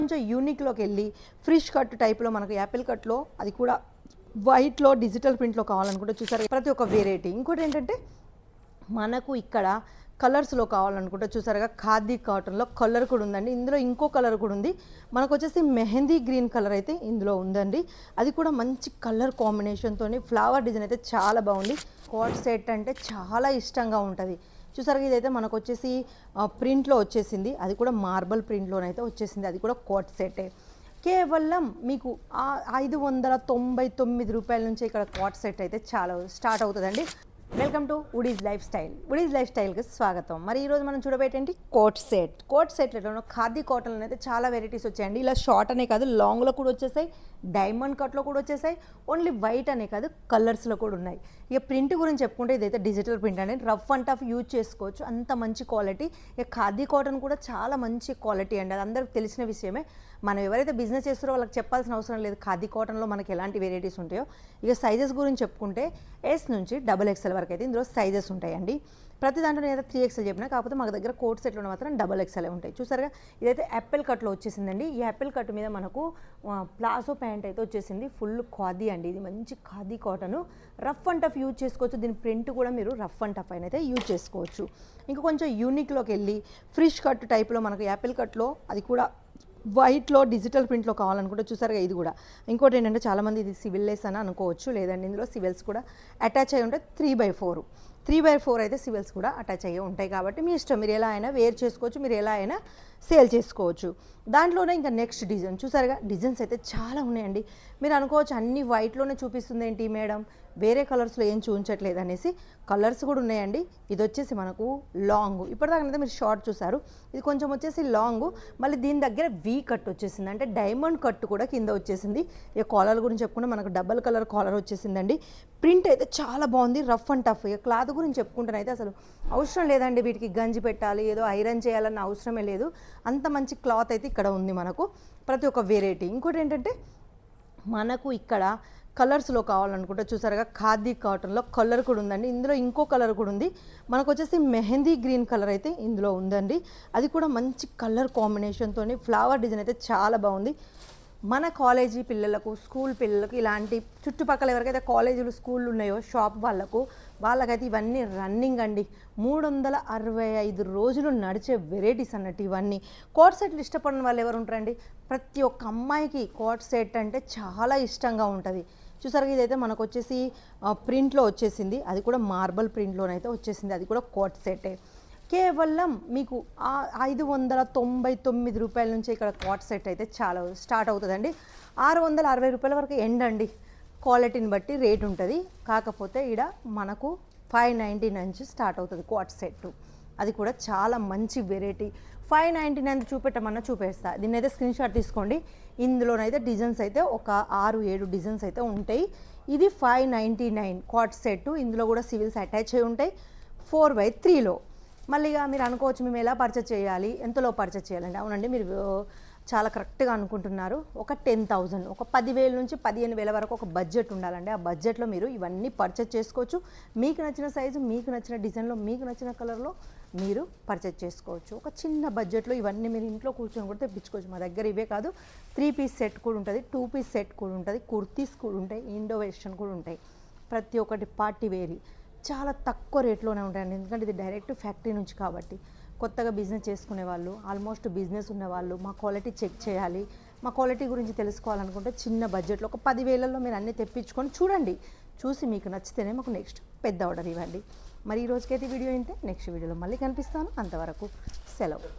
కొంచెం యూనిక్లోకి వెళ్ళి ఫ్రిష్ కట్ టైప్లో మనకు యాపిల్ కట్లో అది కూడా వైట్లో డిజిటల్ ప్రింట్లో కావాలనుకుంటే చూసారు ప్రతి ఒక్క వెరైటీ. ఇంకోటి ఏంటంటే మనకు ఇక్కడ కలర్స్లో కావాలనుకుంటే చూసారుగా ఖాదీ కాటన్లో కలర్ కూడా ఉందండి. ఇందులో ఇంకో కలర్ కూడా ఉంది. మనకు వచ్చేసి మెహందీ గ్రీన్ కలర్ అయితే ఇందులో ఉందండి. అది కూడా మంచి కలర్ కాంబినేషన్తో ఫ్లవర్ డిజైన్ అయితే చాలా బాగుంది. కోట్ సెట్ అంటే చాలా ఇష్టంగా ఉంటుంది. చూసారు ఇదైతే మనకు వచ్చేసి ప్రింట్లో వచ్చేసింది. అది కూడా మార్బల్ ప్రింట్లోనైతే వచ్చేసింది. అది కూడా కోట్ సెట్టే. కేవలం మీకు 599 రూపాయల నుంచి ఇక్కడ కోట్ సెట్ అయితే చాలా స్టార్ట్ అవుతుందండి. Welcome to Woodies lifestyle. Woodies లైఫ్ స్టైల్కి స్వాగతం. మరి ఈరోజు మనం చూడబోయేంటి కోట్ సెట్. కోట్ సెట్లలో ఖాదీ కాటన్లో అయితే చాలా వెరైటీస్ వచ్చాయండి. ఇలా షార్ట్ అనే కాదు, లాంగ్లో కూడా వచ్చేసాయి, డైమండ్ కట్లో కూడా వచ్చేసాయి, ఓన్లీ వైట్ అనే కాదు కలర్స్లో కూడా ఉన్నాయి. ఇక ప్రింట్ గురించి చెప్పుకుంటే ఇదైతే డిజిటల్ ప్రింట్ అండి. రఫ్ అండ్ టఫ్ యూజ్ చేసుకోవచ్చు, అంత మంచి క్వాలిటీ. ఇక ఖాదీ కాటన్ కూడా చాలా మంచి క్వాలిటీ అండి, అది అందరికి తెలిసిన విషయమే. మనం ఎవరైతే బిజినెస్ చేస్తారో వాళ్ళకి చెప్పాల్సిన అవసరం లేదు ఖాదీ కాటన్లో మనకి ఎలాంటి వెరైటీస్ ఉంటాయో. ఇక సైజెస్ గురించి చెప్పుకుంటే ఎస్ నుంచి XXL వరకు అయితే ఇందులో సైజెస్ ఉంటాయండి. ప్రతి దాంట్లో నేను 3XL చెప్పినా, కాకపోతే మాకు దగ్గర కోట్ సెట్లో మాత్రం XXL ఉంటాయి. చూసారుగా ఇదైతే యాపిల్ కట్లో వచ్చేసిందండి. ఈ యాపిల్ కట్ మీద మనకు ప్లాజో ప్యాంట్ అయితే వచ్చేసింది. ఫుల్ ఖాదీ అండి, ఇది మంచి khadi cotton. Rough and tough use చేసుకోవచ్చు. దీని ప్రింట్ కూడా మీరు రఫ్ అండ్ టఫ్ అయితే యూజ్ చేసుకోవచ్చు. ఇంకా కొంచెం యూనిక్లోకి వెళ్ళి ఫ్రిష్ కట్ టైప్లో మనకు యాపిల్ కట్లో అది కూడా వైట్లో డిజిటల్ ప్రింట్లో కావాలనుకుంటే చూసారుగా ఇది కూడా. ఇంకోటి ఏంటంటే చాలామంది ఇది సివిల్ లేస్ అని అనుకోవచ్చు, లేదండి ఇందులో సివిల్స్ కూడా అటాచ్ అయ్యి ఉంటాయి. 3/4 అయితే సివిల్స్ కూడా అటాచ్ అయ్యి ఉంటాయి. కాబట్టి మీ ఇష్టం, మీరు ఎలా అయినా వేర్ చేసుకోవచ్చు, మీరు ఎలా అయినా సేల్ చేసుకోవచ్చు. దాంట్లోనే ఇంకా నెక్స్ట్ డిజైన్ చూసారుగా, డిజైన్స్ అయితే చాలా ఉన్నాయండి. మీరు అనుకోవచ్చు అన్ని వైట్లోనే చూపిస్తుంది ఏంటి మేడం, వేరే కలర్స్లో ఏం చూపించట్లేదు అనేసి. కలర్స్ కూడా ఉన్నాయండి. ఇది వచ్చేసి మనకు లాంగ్, ఇప్పటిదాకా మీరు షార్ట్ చూసారు, ఇది కొంచెం వచ్చేసి లాంగ్. మళ్ళీ దీని దగ్గర వీ కట్ వచ్చేసింది, అంటే డైమండ్ కట్ కూడా కింద వచ్చేసింది. ఇక కాలర్ గురించి చెప్పుకుంటే మనకు డబల్ కలర్ కాలర్ వచ్చేసిందండి. ప్రింట్ అయితే చాలా బాగుంది, రఫ్ అండ్ టఫ్. ఇక క్లాత్ గురించి చెప్పుకుంటేనైతే అసలు అవసరం లేదండి, వీటికి గంజి పెట్టాలి, ఏదో ఐరన్ చేయాలన్న అవసరమే లేదు. అంత మంచి క్లాత్ అయితే ఇక్కడ ఉంది మనకు, ప్రతి ఒక్క వెరైటీ. ఇంకోటి ఏంటంటే మనకు ఇక్కడ కలర్స్లో కావాలనుకుంటే చూసారుగా ఖాదీ కాటన్లో కలర్ కూడా ఉందండి. ఇందులో ఇంకో కలర్ కూడా ఉంది. మనకు వచ్చేసి మెహందీ గ్రీన్ కలర్ అయితే ఇందులో ఉందండి. అది కూడా మంచి కలర్ కాంబినేషన్తో ఫ్లవర్ డిజైన్ అయితే చాలా బాగుంది. మన కాలేజీ పిల్లలకు, స్కూల్ పిల్లలకు, ఇలాంటి చుట్టుపక్కల ఎవరికైతే కాలేజీలు స్కూళ్ళు ఉన్నాయో షాప్ వాళ్ళకైతే ఇవన్నీ రన్నింగ్ అండి. 365 రోజులు నడిచే వెరైటీస్ అన్నట్టు ఇవన్నీ. కోట్ సెట్లు ఇష్టపడిన వాళ్ళు ఎవరు ఉంటారండి? ప్రతి ఒక్క అమ్మాయికి కోట్ సెట్ అంటే చాలా ఇష్టంగా ఉంటుంది. చూసారు ఇదైతే మనకు వచ్చేసి ప్రింట్లో వచ్చేసింది. అది కూడా మార్బల్ ప్రింట్లోనైతే వచ్చేసింది. అది కూడా కోట్ సెట్టే. కేవలం మీకు 599 రూపాయల నుంచి ఇక్కడ కోట్ సెట్ అయితే చాలా స్టార్ట్ అవుతుందండి. 660 రూపాయల వరకు ఎండ్ అండి, క్వాలిటీని బట్టి రేట్ ఉంటుంది. కాకపోతే ఇక్కడ మనకు 599 నుంచి స్టార్ట్ అవుతుంది కోట్ సెట్. అది కూడా చాలా మంచి వెరైటీ. 599 చూపెట్టమన్నా చూపేస్తా. దీన్ని అయితే స్క్రీన్ షాట్ తీసుకోండి. ఇందులోనైతే డిజైన్స్ అయితే ఒక 6-7 డిజైన్స్ అయితే ఉంటాయి. ఇది 599 కోట్ సెట్. ఇందులో కూడా సివిల్స్ అటాచ్ అయి ఉంటాయి 4/3లో. మళ్ళీగా మీరు అనుకోవచ్చు మేము ఎలా పర్చేజ్ చేయాలి, ఎంతలో పర్చేజ్ చేయాలండి. అవునండి, మీరు చాలా కరెక్ట్గా అనుకుంటున్నారు. ఒక 10,000, ఒక 10,000 నుంచి 15,000 వరకు ఒక బడ్జెట్ ఉండాలండి. ఆ బడ్జెట్లో మీరు ఇవన్నీ పర్చేజ్ చేసుకోవచ్చు. మీకు నచ్చిన సైజు, మీకు నచ్చిన డిజైన్లో, మీకు నచ్చిన కలర్లో మీరు పర్చేజ్ చేసుకోవచ్చు. ఒక చిన్న బడ్జెట్లో ఇవన్నీ మీరు ఇంట్లో కూర్చొని కూడా తెప్పించుకోవచ్చు. మా దగ్గర ఇవే కాదు, 3 పీస్ సెట్ కూడా ఉంటుంది, 2 పీస్ సెట్ కూడా ఉంటుంది, కుర్తీస్ కూడా ఉంటాయి, ఇండో వెస్టర్న్ కూడా ఉంటాయి. ప్రతి ఒక్కటి పార్టీ వేరీ చాలా తక్కువ రేట్లోనే ఉంటాయండి. ఎందుకంటే ఇది డైరెక్ట్ ఫ్యాక్టరీ నుంచి కాబట్టి. కొత్తగా బిజినెస్ చేసుకునే వాళ్ళు, ఆల్మోస్ట్ బిజినెస్ ఉన్న వాళ్ళు, మా క్వాలిటీ చెక్ చేయాలి, మా క్వాలిటీ గురించి తెలుసుకోవాలనుకుంటే చిన్న బడ్జెట్లో ఒక 10,000లో మీరు అన్నీ తెప్పించుకొని చూడండి. చూసి మీకు నచ్చితేనే మాకు నెక్స్ట్ పెద్ద ఆర్డర్ ఇవ్వండి. మరి ఈ రోజుకైతే వీడియో అయితే నెక్స్ట్ వీడియోలో మళ్ళీ కనిపిస్తాను. అంతవరకు సెలవు.